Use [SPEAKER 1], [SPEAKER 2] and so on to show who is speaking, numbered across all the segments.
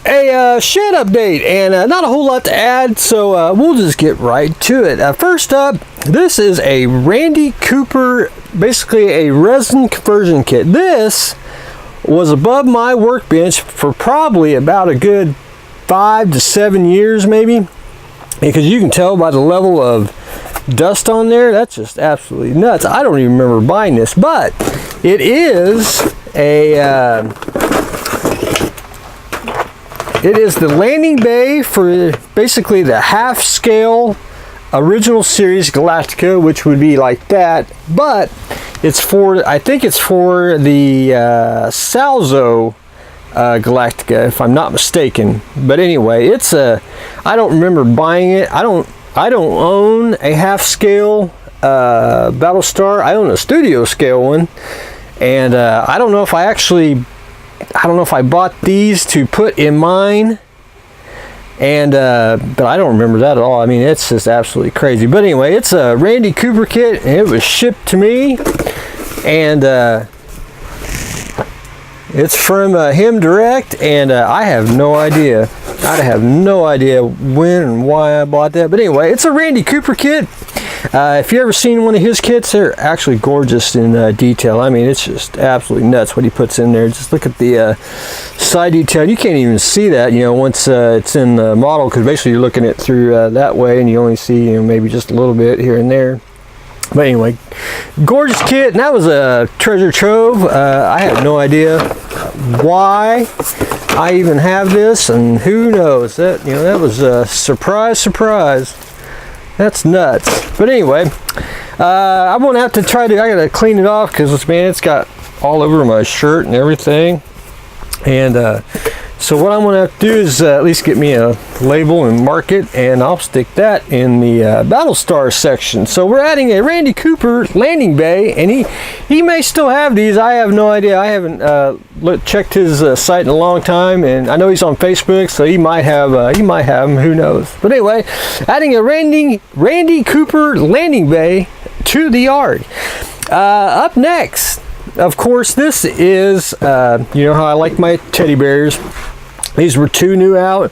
[SPEAKER 1] A shed update, and not a whole lot to add, so we'll just get right to it. First up, this is a Randy Cooper, basically a resin conversion kit. This was above my workbench for probably about a good 5 to 7 years maybe, because you can tell by the level of dust on there. That's just absolutely nuts. I don't even remember buying this, but it is a it is the landing bay for basically the half scale original series Galactica, which would be like that, but it's for, I think it's for the Salzo Galactica, if I'm not mistaken. But anyway, it's a, I don't remember buying it. I don't own a half scale Battlestar. I own a studio scale one, and I don't know if I bought these to put in mine, and but I don't remember that at all. I mean, it's just absolutely crazy. But anyway, it's a Randy Cooper kit, and it was shipped to me, and it's from him direct, and I have no idea. I have no idea when and why I bought that. But anyway, it's a Randy Cooper kit. If you ever seen one of his kits, they're actually gorgeous in detail. I mean, it's just absolutely nuts what he puts in there. Just look at the side detail. You can't even see that, you know, once it's in the model, because basically you're looking at it through that way, and you only see, you know, maybe just a little bit here and there. But anyway, gorgeous kit, and that was a treasure trove. I have no idea why I even have this, and who knows. That, you know, that was a surprise. That's nuts. But anyway, I'm gonna have to I gotta clean it off, because man, it's got all over my shirt and everything. And so what I'm gonna have to do is at least get me a label and mark it, and I'll stick that in the Battlestar section. So we're adding a Randy Cooper landing bay, and he may still have these. I have no idea. I haven't checked his site in a long time, and I know he's on Facebook, so he might have them. Who knows? But anyway, adding a Randy Cooper landing bay to the yard. Up next, of course, this is, you know how I like my teddy bears. These were two new out.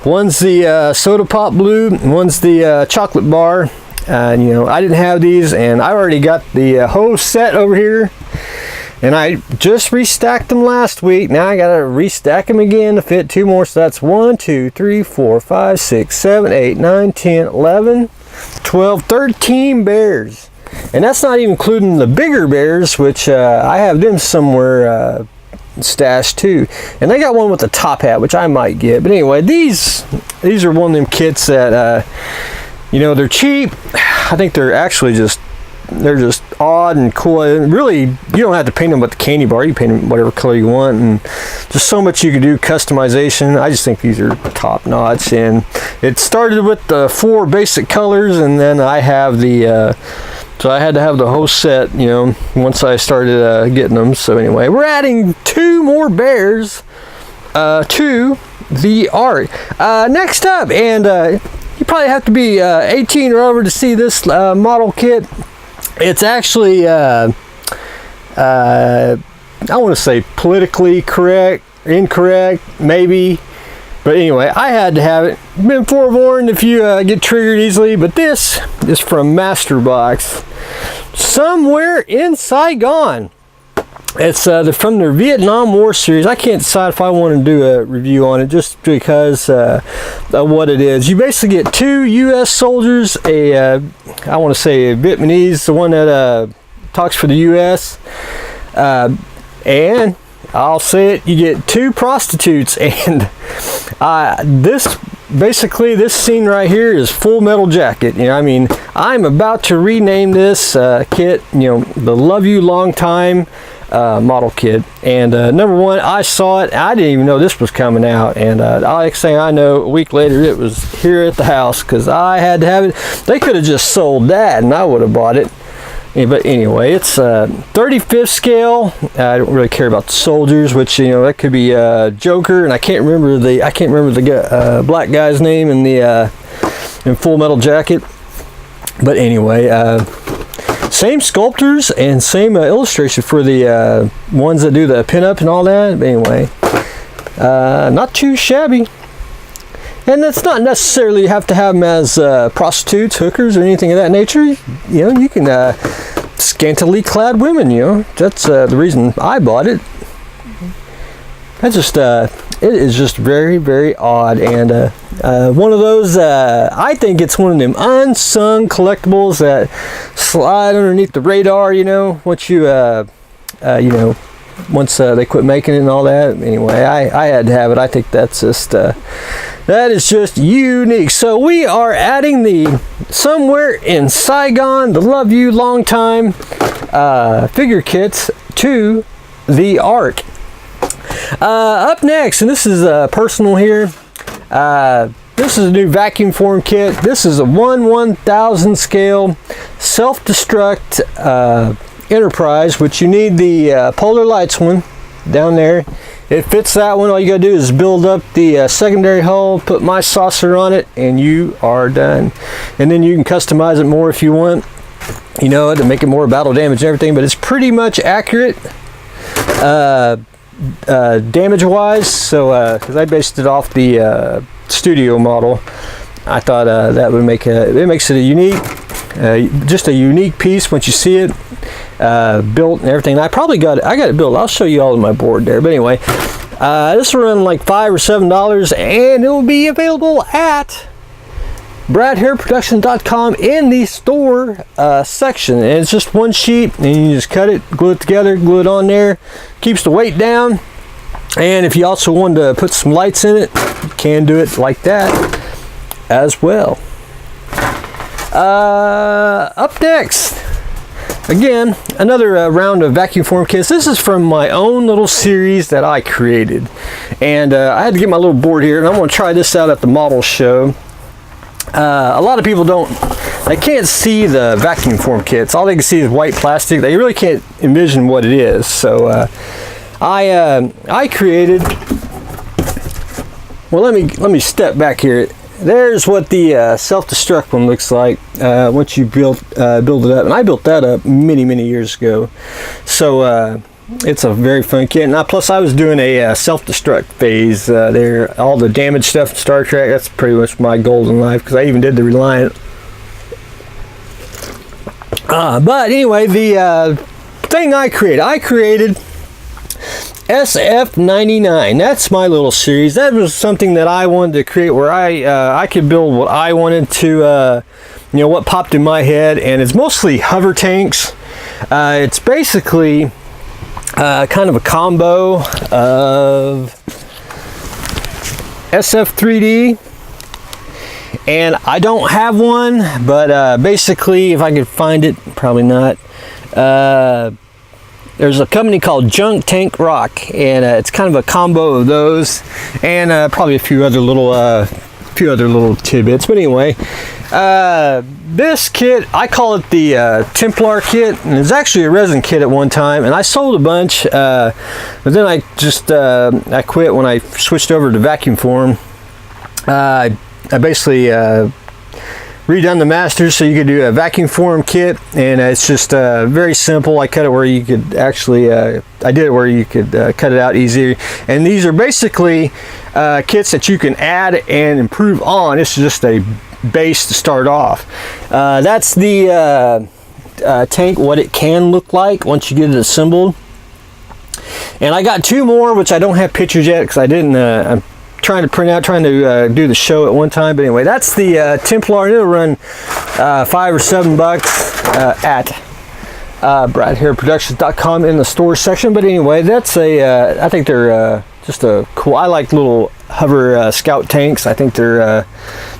[SPEAKER 1] One's the soda pop blue, and one's the chocolate bar. And you know, I didn't have these, and I already got the whole set over here. And I just restacked them last week. Now I gotta restack them again to fit two more. So that's 1, 2, 3, 4, 5, 6, 7, 8, 9, 10, 11, 12, 13 bears. And that's not even including the bigger bears, which I have them somewhere stashed too. And they got one with the top hat, which I might get. But anyway, these are one of them kits that you know, they're cheap. I think they're actually just odd and cool. And really, you don't have to paint them with the candy bar. You paint them whatever color you want, and just so much you can do customization. I just think these are top notch. And it started with the 4 basic colors, and then I have the so I had to have the whole set, you know, once I started getting them. So anyway, we're adding 2 more bears to the art. Next up, and you probably have to be 18 or over to see this model kit. It's actually, I want to say politically incorrect, maybe. But anyway, I had to have it. Been forewarned if you get triggered easily. But this is from Masterbox, somewhere in Saigon. It's from their Vietnam War series. I can't decide if I want to do a review on it, just because of what it is. You basically get 2 U.S. soldiers, I want to say a Vietnamese, the one that talks for the U.S., and I'll say it, you get 2 prostitutes, and this scene right here is Full Metal Jacket. You know, I mean, I'm about to rename this kit, you know, the Love You Long Time model kit. And number one, I saw it, I didn't even know this was coming out, and next thing I know, a week later it was here at the house, because I had to have it. They could have just sold that and I would have bought it. But anyway, it's 35th scale. I don't really care about the soldiers, which, you know, that could be Joker, and I can't remember the black guy's name in the in Full Metal Jacket. But anyway, same sculptors and same illustration for the ones that do the pinup and all that. But anyway, Not too shabby. And it's not necessarily you have to have them as prostitutes, hookers, or anything of that nature. You know, you can scantily clad women. You know, that's the reason I bought it. That's just it is just very, very odd, and one of those. I think it's one of them unsung collectibles that slide underneath the radar. You know, once you once they quit making it and all that. Anyway, I had to have it. I think that's just that is just unique. So we are adding the Somewhere in Saigon, the Love You Long Time figure kits to the Ark. Up next, and this is personal here. This is a new vacuum form kit. This is a 1/1000 scale self-destruct Enterprise, which you need the Polar Lights one down there. It fits that one. All you gotta do is build up the secondary hull, put my saucer on it, and you are done. And then you can customize it more if you want, you know, to make it more battle damage and everything, but it's pretty much accurate damage wise. So because I based it off the studio model, I thought that would make it makes it a unique just a unique piece once you see it built and everything. I got it built. I'll show you all on my board there, but anyway, this will run like $5 or $7, and it will be available at bradhairproduction.com in the store section. And it's just one sheet, and you just cut it, glue it together, glue it on there, keeps the weight down. And if you also want to put some lights in it, you can do it like that as well. Up next, again, another round of vacuum form kits. This is from my own little series that I created, and I had to get my little board here, and I'm going to try this out at the model show. A lot of people they can't see the vacuum form kits. All they can see is white plastic. They really can't envision what it is. So I created. Well, let me step back here. There's what the self-destruct one looks like once you build it up, and I built that up many years ago. So it's a very fun kit. Now, plus I was doing a self-destruct phase there. All the damage stuff in Star Trek, that's pretty much my goal in life, because I even did the Reliant. But anyway, the thing I created SF99. That's my little series. That was something that I wanted to create, where I could build what I wanted to, what popped in my head, and it's mostly hover tanks. It's basically kind of a combo of SF3D, and I don't have one, but basically, if I could find it, probably not. There's a company called Junk Tank Rock, and it's kind of a combo of those, and probably a few other little tidbits. But anyway, this kit, I call it the Templar kit, and it's actually a resin kit at one time, and I sold a bunch, but then I just I quit when I switched over to vacuum form. I basically redone the masters so you could do a vacuum form kit, and it's just very simple. I cut it where you could actually I did it where you could cut it out easier, and these are basically kits that you can add and improve on. It's just a base to start off. That's the tank, what it can look like once you get it assembled. And I got two more, which I don't have pictures yet because I didn't I'm trying to do the show at one time. But anyway, that's the Templar, and it'll run $5 or $7 at bradhairproductions.com in the store section. But anyway, that's I think they're just a cool. I like little hover scout tanks. I think they're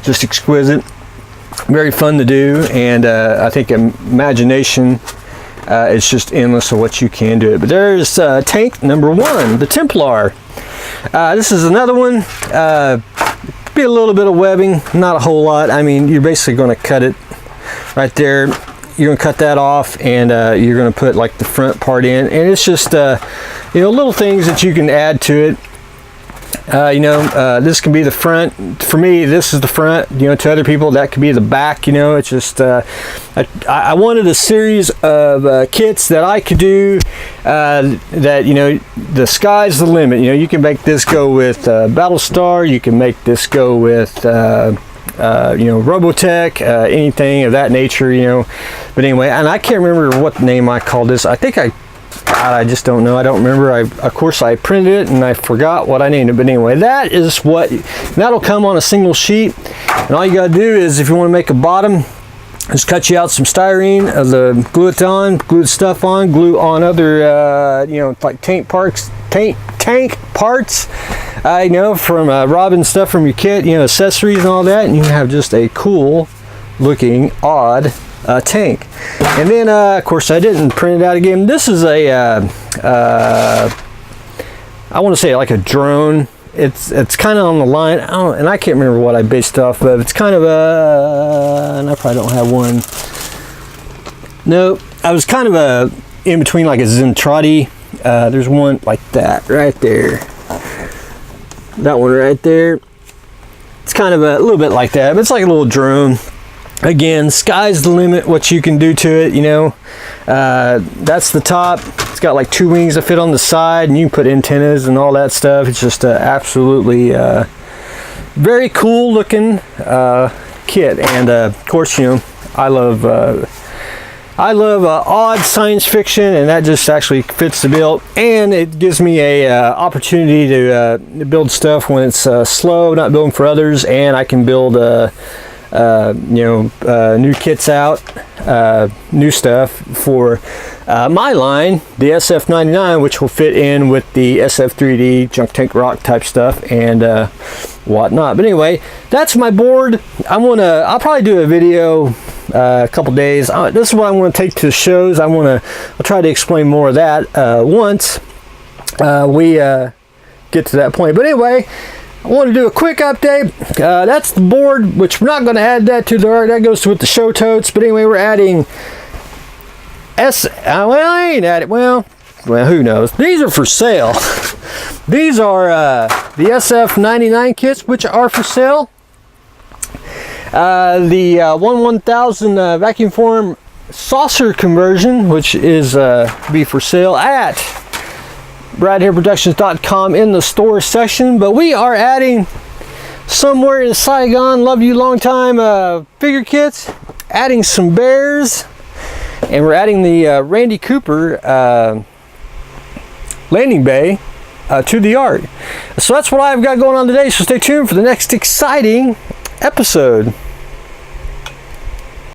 [SPEAKER 1] just exquisite, very fun to do, and I think imagination is just endless of what you can do. But there's tank number one, the Templar. This is another one. Be a little bit of webbing, not a whole lot. I mean, you're basically going to cut it right there. You're going to cut that off, and you're going to put like the front part in, and it's just little things that you can add to it. This can be the front. For me, this is the front. To other people, that could be the back. It's just I wanted a series of kits that I could do. That the sky's the limit. You can make this go with Battlestar. You can make this go with Robotech, anything of that nature. But anyway, and I can't remember what name I called this. I think I just don't know. I don't remember. Of course, I printed it and I forgot what I named it. But anyway, that'll come on a single sheet. And all you got to do is, if you want to make a bottom, just cut you out some styrene, glue it on, glue the stuff on, glue on other, like tank parts, from robbing stuff from your kit, accessories and all that, and you have just a cool looking, odd tank. And then of course I didn't print it out again. This is I want to say like a drone. It's kind of on the line, and I can't remember what I based it off of. It's kind of and I probably don't have one. No, I was kind of in between like a Zentradi. There's one like that right there. That one right there. It's kind of a little bit like that, but it's like a little drone. Again, sky's the limit what you can do to it. That's the top. It's got like 2 wings that fit on the side, and you can put antennas and all that stuff. It's just absolutely very cool looking kit. And of course, I love odd science fiction, and that just actually fits the bill. And it gives me a opportunity to build stuff when it's slow, not building for others, and I can build new kits out, new stuff for my line, the SF99, which will fit in with the SF3D junk tank rock type stuff and whatnot. But anyway, that's my board. I'll probably do a video a couple days. This is what I want to take to the shows. I'll try to explain more of that once we get to that point. But anyway, I want to do a quick update. That's the board, which we're not going to add that to that goes with the show totes. But anyway, we're adding I ain't at it. Well, who knows? These are for sale. These are the SF99 kits, which are for sale. The 1000 vacuum form saucer conversion, which is be for sale at BradHairProductions.com in the store section. But we are adding somewhere in Saigon, love you long time figure kits, adding some bears, and we're adding the Randy Cooper landing bay to the art. So that's what I've got going on today, so stay tuned for the next exciting episode.